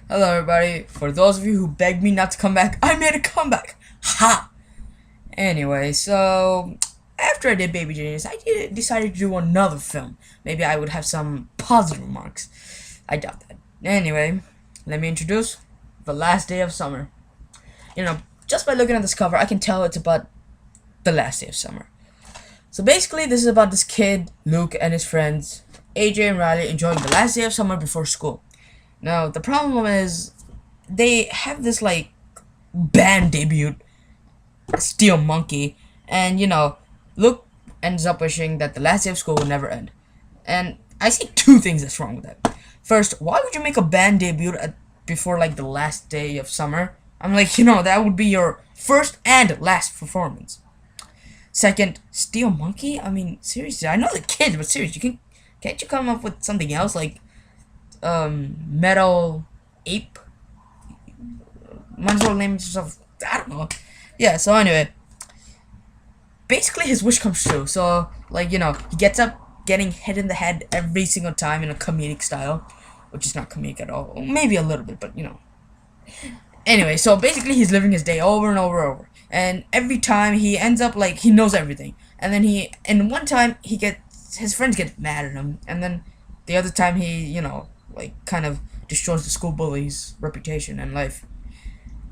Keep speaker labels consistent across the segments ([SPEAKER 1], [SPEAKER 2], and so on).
[SPEAKER 1] Hello everybody. For those of you who begged me not to come back, I made a comeback. Ha! Anyway, so after I did Baby Genius, decided to do another film. Maybe I would have some positive remarks. I doubt that. Anyway, let me introduce The Last Day of Summer. Just by looking at this cover, I can tell it's about the last day of summer. So basically, this is about this kid, Luke, and his friends, AJ and Riley, enjoying the last day of summer before school. Now, the problem is they have this like band debut, Steel Monkey, and Luke ends up wishing that the last day of school will never end. And I see two things that's wrong with that. First, why would you make a band debut before like the last day of summer? I'm like, that would be your first and last performance. Second, Steel Monkey? I mean, seriously, I know the kids, but seriously, can't you come up with something else like Metal Ape? Might as well name yourself. I don't know. Yeah. So anyway, basically his wish comes true. So like he gets up getting hit in the head every single time in a comedic style, which is not comedic at all. Maybe a little bit, but Anyway, so basically he's living his day over and over and over, and every time he ends up like he knows everything, and then one time his friends get mad at him, and then the other time he like kind of destroys the school bully's reputation and life.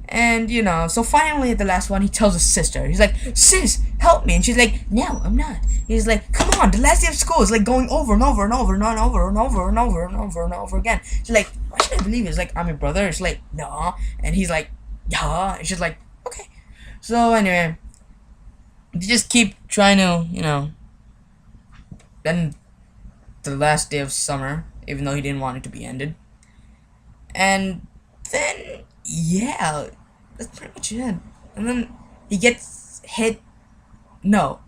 [SPEAKER 1] And so finally at the last one, he tells his sister. He's like, "Sis, help me!" And she's like, "No, I'm not." He's like, "Come on, the last day of school is like going over and over and over and over and over and over and over and over again." She's like, "Why should I believe it?" It's like, "I'm your brother." It's like, "No," and he's like, "Yeah." And she's like, "Okay." So anyway, they just keep trying to end the last day of summer, even though he didn't want it to be ended. And then yeah, that's pretty much it. And then he gets hit. No.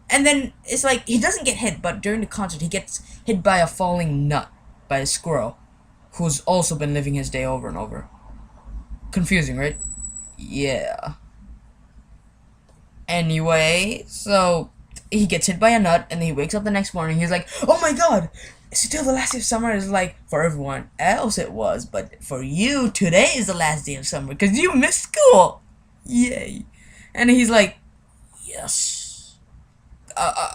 [SPEAKER 1] And then it's like he doesn't get hit, but during the concert he gets hit by a falling nut by a squirrel who's also been living his day over and over. Confusing, right? Yeah. Anyway, so he gets hit by a nut and then he wakes up the next morning. He's like, "Oh my god, it's still the last day of summer." Is like, for everyone else it was, but for you, today is the last day of summer because you missed school. Yay. And he's like, "Yes."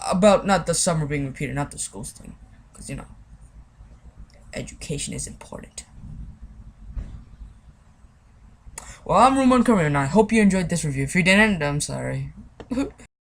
[SPEAKER 1] About not the summer being repeated, not the schools thing. Because, education is important. Well, I'm Ruman Kareem and I hope you enjoyed this review. If you didn't, I'm sorry.